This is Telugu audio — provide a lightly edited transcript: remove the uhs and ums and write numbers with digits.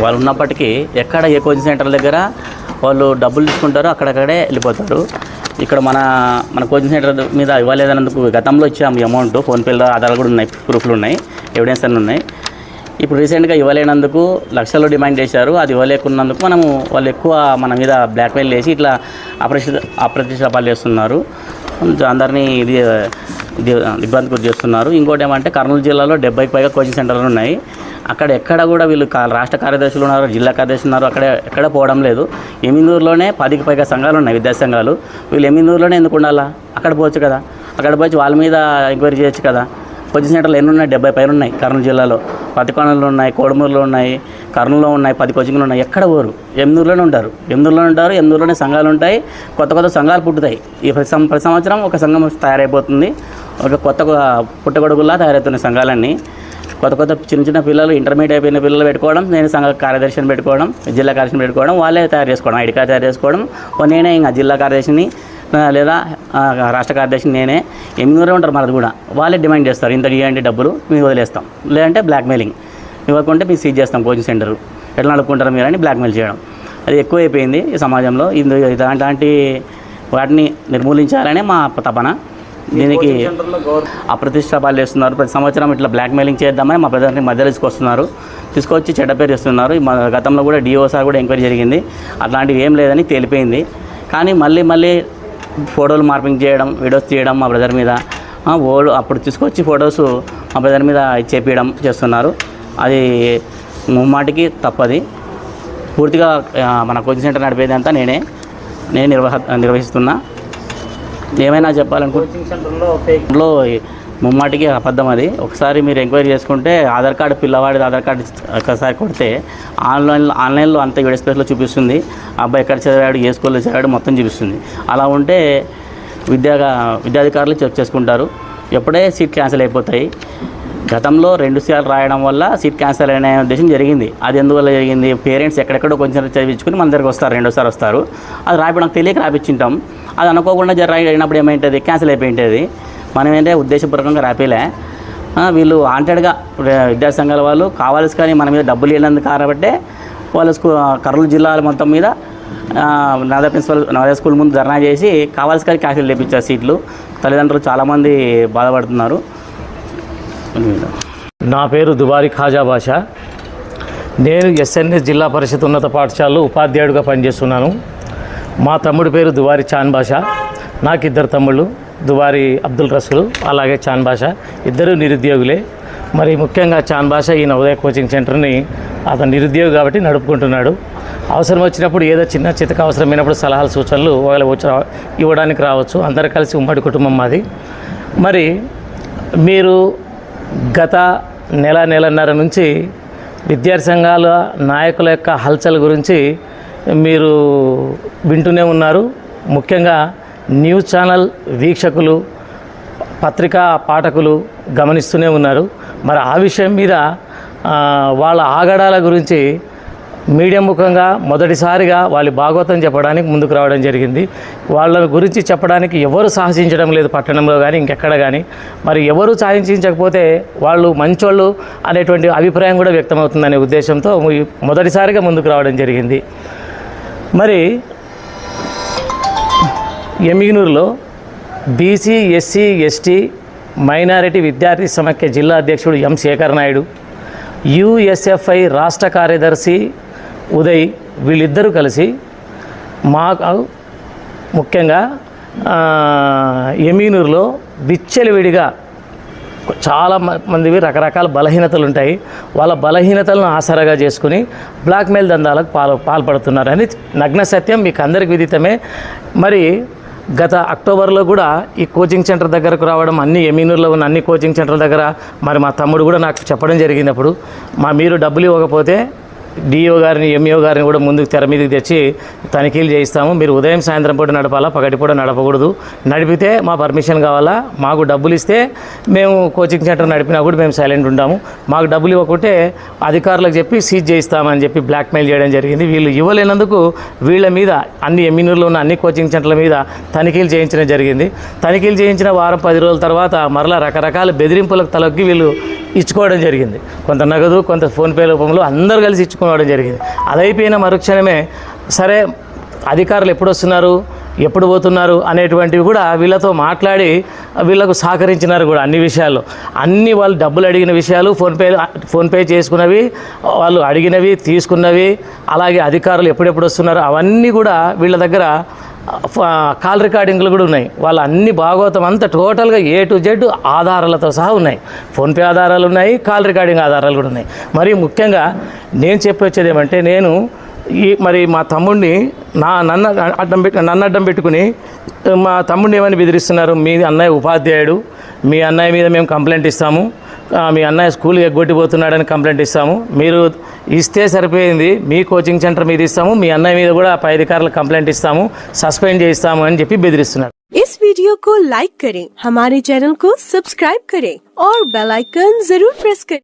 వాళ్ళు ఉన్నప్పటికీ ఎక్కడ ఏ కోచింగ్ సెంటర్ దగ్గర వాళ్ళు డబ్బులు తీసుకుంటారో అక్కడక్కడే వెళ్ళిపోతారు. ఇక్కడ మన కోచింగ్ సెంటర్ మీద ఇవ్వలేదన్నందుకు గతంలో ఇచ్చాము అమౌంట్, ఫోన్పేలో ఆధారాలు కూడా ఉన్నాయి, ప్రూఫ్లు ఉన్నాయి, ఎవిడెన్స్ అన్నీ ఉన్నాయి. ఇప్పుడు రీసెంట్గా ఇవ్వలేనందుకు లక్షల్లో డిమాండ్ చేశారు. అది ఇవ్వలేకున్నందుకు వాళ్ళు ఎక్కువ మన మీద బ్లాక్మెయిల్ చేసి ఇట్లా అప్రతిష్టాపాలు చేస్తున్నారు, అందరినీ ఇబ్బంది గురి చేస్తున్నారు. ఇంకోటి ఏమంటే కర్నూలు జిల్లాలో 70కి పైగా కోచింగ్ సెంటర్లు ఉన్నాయి. అక్కడ ఎక్కడ కూడా వీళ్ళు రాష్ట్ర కార్యదర్శులు ఉన్నారు, జిల్లా కార్యదర్శులు ఉన్నారు, ఎక్కడ పోవడం లేదు. ఎమ్మిందూరులోనే 10కి పైగా సంఘాలు ఉన్నాయి, విద్యా సంఘాలు. వీళ్ళు ఎమ్మిందూరులోనే ఎందుకు ఉండాలా? అక్కడ పోవచ్చు కదా, అక్కడ పోయి వాళ్ళ మీద ఎంక్వైరీ చేయొచ్చు కదా. కోచింగ్ సెంటర్లు ఎన్ని ఉన్నాయి? 70 పైన ఉన్నాయి కర్నూలు జిల్లాలో. పతికొండలో ఉన్నాయి, కోడుమూరులో ఉన్నాయి, కర్నూలులో ఉన్నాయి, 10 కోచింగ్లు ఉన్నాయి. ఎక్కడ పోరు, ఎమ్మిదూరులోనే ఉంటారు. ఎమ్మిదూరులోనే సంఘాలు ఉంటాయి, కొత్త సంఘాలు పుట్టుతాయి. ఈ ప్రతి సంవత్సరం ఒక సంఘం తయారైపోతుంది, ఒక కొత్త పుట్టగొడుగుల్లా తయారవుతున్నాయి సంఘాలన్నీ. కొత్త చిన్న పిల్లలు, ఇంటర్మీడియట్ అయిపోయిన పిల్లలు పెట్టుకోవడం, నేను సంఘ కార్యదర్శిని పెట్టుకోవడం, జిల్లా కార్యదర్శిని పెట్టుకోవడం, వాళ్ళే తయారు చేసుకోవడం, ఐడి కార్డు తయారు చేసుకోవడం. నేనే ఇంకా జిల్లా కార్యదర్శిని లేదా రాష్ట్ర కార్యదర్శిని నేనే. ఎమ్మిదూరులో ఉంటారు మనది కూడా. వాళ్ళే డిమాండ్ చేస్తారు, ఇంత ఇవ్వండి డబ్బులు మేము వదిలేస్తాం, లేదంటే బ్లాక్మెయిలింగ్, ఇవ్వకుంటే మేము సీజ్ చేస్తాం కోచింగ్ సెంటర్, ఎట్లా నడుపుకుంటారు మీరు అని బ్లాక్మెయిల్ చేయడం. అది ఎక్కువైపోయింది ఈ సమాజంలో. ఇలాంటి వాటిని నిర్మూలించాలనే మా తపన. దీనికి అప్రతిష్టాపాలు చేస్తున్నారు. ప్రతి సంవత్సరం ఇట్లా బ్లాక్మెయిలింగ్ చేద్దామని మా ప్రజలకి మధ్యలో తీసుకొచ్చి చెడ్డ పేరు చేస్తున్నారు. గతంలో కూడా డిఓ సార్ కూడా ఎంక్వైరీ జరిగింది, అట్లాంటివి ఏం లేదని తేలిపోయింది. కానీ మళ్ళీ ఫోటోలు మార్పింగ్ చేయడం, వీడియోస్ తీయడం మా బ్రదర్ మీద, అప్పుడు తీసుకొచ్చి ఫొటోస్ మా బ్రదర్ మీద చేపించడం చేస్తున్నారు. అది ముమ్మాటికి తప్పది. పూర్తిగా మన కోచింగ్ సెంటర్ నడిపేది అంతా నేను నిర్వహిస్తున్నా. ఏమైనా చెప్పాలనుకుంటున్నాలో ముమ్మాటికి అబద్ధం అది. ఒకసారి మీరు ఎంక్వైరీ చేసుకుంటే ఆధార్ కార్డు, పిల్లవాడి ఆధార్ కార్డు ఒకసారి కొడితే ఆన్లైన్లో అంత వీడియో స్పేస్లో చూపిస్తుంది. అబ్బాయి ఎక్కడ చదివాడు, ఏ స్కూల్లో చదివాడు మొత్తం చూపిస్తుంది. అలా ఉంటే విద్యాధికారులు చెక్ చేసుకుంటారు. ఎప్పుడే సీట్ క్యాన్సిల్ అయిపోతాయి. గతంలో 2 సార్లు రాయడం వల్ల సీట్ క్యాన్సిల్ అనే ఉద్దేశం జరిగింది. అది ఎందువల్ల జరిగింది? పేరెంట్స్ ఎక్కడెక్కడో కొంచెం చదివించుకుని మన దగ్గరికి వస్తారు, 2సారి వస్తారు. అది నాకు తెలియక రాపించింటాం. అది అనుకోకుండా అయినప్పుడు ఏమైంటుంది, క్యాన్సిల్ అయిపోయింటుంది. మనం ఏంటంటే ఉద్దేశపూర్వకంగా రాపేలే. వీళ్ళు వాంటెడ్గా విద్యాసంఘాల వాళ్ళు కావాల్సి కానీ మన మీద డబ్బులు ఇవ్వలేదు కాబట్టి వాళ్ళ కర్నూలు జిల్లాల మొత్తం మీద నవోదయ స్కూల్ ముందు ధర్నా చేసి కావాల్సి కానీ క్యాన్సిల్ చేయించారు సీట్లు. తల్లిదండ్రులు చాలామంది బాధపడుతున్నారు. నా పేరు దుబారి ఖాజా బాషా. నేను ఎస్ఎన్ఎస్ జిల్లా పరిషత్ ఉన్నత పాఠశాలలో ఉపాధ్యాయుడిగా పనిచేస్తున్నాను. మా తమ్ముడి పేరు దుబారి చాన్ బాషా. నాకు 2 తమ్ముళ్ళు, దుబారి అబ్దుల్ రసూల్, అలాగే చాన్ బాషా. ఇద్దరు నిరుద్యోగులే. మరి ముఖ్యంగా చాన్ బాషా ఈ నవోదయ కోచింగ్ సెంటర్ని అతను నిరుద్యోగి కాబట్టి నడుపుకుంటున్నాడు. అవసరం వచ్చినప్పుడు ఏదో చిన్న చితక అవసరమైనప్పుడు సలహాలు సూచనలు ఇవ్వడానికి రావచ్చు. అందరూ కలిసి ఉమ్మడి కుటుంబం మాది. మరి మీరు గత నెలన్నర నుంచి విద్యార్థి సంఘాల నాయకుల యొక్క హల్చల్ గురించి మీరు వింటూనే ఉన్నారు. ముఖ్యంగా న్యూస్ ఛానల్ వీక్షకులు, పత్రికా పాఠకులు గమనిస్తూనే ఉన్నారు. మరి ఆ విషయం మీద వాళ్ళ ఆగడాల గురించి మీడియా ముఖంగా మొదటిసారిగా వాళ్ళ భాగవతం చెప్పడానికి ముందుకు రావడం జరిగింది. వాళ్ళ గురించి చెప్పడానికి ఎవరు సాహసించడం లేదు, పట్టణంలో కానీ ఇంకెక్కడ కానీ. మరి ఎవరు సాహసించకపోతే వాళ్ళు మంచోళ్ళు అనేటువంటి అభిప్రాయం కూడా వ్యక్తమవుతుందనే ఉద్దేశంతో మొదటిసారిగా ముందుకు రావడం జరిగింది. మరి ఎమ్మిగనూరులో బీసీ, ఎస్సీ, ఎస్టీ, మైనారిటీ విద్యార్థి సమైక్య జిల్లా అధ్యక్షుడు ఎం శేఖర్ నాయుడు, యుఎస్ఎఫ్ఐ రాష్ట్ర కార్యదర్శి ఉదయ్, వీళ్ళిద్దరూ కలిసి మాకు ముఖ్యంగా ఎమ్మిగనూరులో విచ్చలవిడిగా చాలా మందివి రకరకాల బలహీనతలు ఉంటాయి. వాళ్ళ బలహీనతలను ఆసరాగా చేసుకుని బ్లాక్మెయిల్ దందాలకు పాల్పడుతున్నారని నగ్న సత్యం మీకు అందరికి విదితమే. మరి గత అక్టోబర్లో కూడా ఈ కోచింగ్ సెంటర్ దగ్గరకు రావడం, ఎమ్మిగనూరులో ఉన్న అన్ని కోచింగ్ సెంటర్ల దగ్గర మరి మా తమ్ముడు కూడా నాకు చెప్పడం జరిగినప్పుడు, మీరు డబ్బులు ఇవ్వకపోతే డిఓ గారిని, ఎంఈఓ గారిని కూడా ముందుకు తెర మీదకి తెచ్చి తనిఖీలు చేయిస్తాము. మీరు ఉదయం సాయంత్రం పూట నడపాలా, పగటిపూట నడపకూడదు. నడిపితే మా పర్మిషన్ కావాలా, మాకు డబ్బులు ఇస్తే మేము కోచింగ్ సెంటర్ నడిపినా కూడా మేము సైలెంట్ ఉంటాము. మాకు డబ్బులు ఇవ్వకుంటే అధికారులకు చెప్పి సీజ్ చేయిస్తామని చెప్పి బ్లాక్మెయిల్ చేయడం జరిగింది. వీళ్ళు ఇవ్వలేనందుకు వీళ్ళ మీద ఎమ్మిగనూరులో ఉన్న అన్ని కోచింగ్ సెంటర్ల మీద తనిఖీలు చేయించడం జరిగింది. తనిఖీలు చేయించిన వారం 10 రోజుల తర్వాత మరలా రకరకాల బెదిరింపులకు తలొగ్గి వీళ్ళు ఇచ్చుకోవడం జరిగింది. కొంత నగదు, కొంత ఫోన్పే రూపంలో అందరూ కలిసి ఇచ్చుకుంటారు. తీసుకురావడం జరిగింది. అది అయిపోయిన మరుక్షణమే సరే అధికారులు ఎప్పుడు వస్తున్నారు, ఎప్పుడు పోతున్నారు అనేటువంటివి కూడా వీళ్ళతో మాట్లాడి వీళ్ళకు సహకరించినారు కూడా అన్ని విషయాల్లో. అన్ని వాళ్ళు డబ్బులు అడిగిన విషయాలు ఫోన్పే చేసుకున్నవి, వాళ్ళు అడిగినవి తీసుకున్నవి, అలాగే అధికారులు ఎప్పుడెప్పుడు వస్తున్నారు అవన్నీ కూడా వీళ్ళ దగ్గర కాల్ రికార్డింగ్లు కూడా ఉన్నాయి. వాళ్ళ అన్ని భాగవతం అంతా టోటల్గా A to Z ఆధారాలతో సహా ఉన్నాయి. ఫోన్పే ఆధారాలు ఉన్నాయి, కాల్ రికార్డింగ్ ఆధారాలు కూడా ఉన్నాయి. మరి ముఖ్యంగా నేను చెప్పొచ్చేది ఏమంటే, నేను మరి మా తమ్ముడిని నన్ను అడ్డం పెట్టుకుని మా తమ్ముడిని ఏమని బెదిరిస్తున్నారు, మీ అన్నయ్య ఉపాధ్యాయుడు, మీ అన్నయ్య మీద మేము కంప్లైంట్ ఇస్తాము, మీ అన్నయ్య స్కూల్ ఎగ్గొట్టిపోతున్నాడని కంప్లైంట్ ఇస్తాము, మీరు ఇస్తే సరిపోయింది, మీ కోచింగ్ సెంటర్ మీద ఇస్తాము, మీ అన్నయ్య మీద కూడా పై అధికారులకు కంప్లైంట్ ఇస్తాము, సస్పెండ్ చేయిస్తాము అని చెప్పి బెదిరిస్తున్నారు. इस वीडियो को लाइक करें, हमारे चैनल को सब्सक्राइब करें और बेल आइकन जरूर प्रेस करें.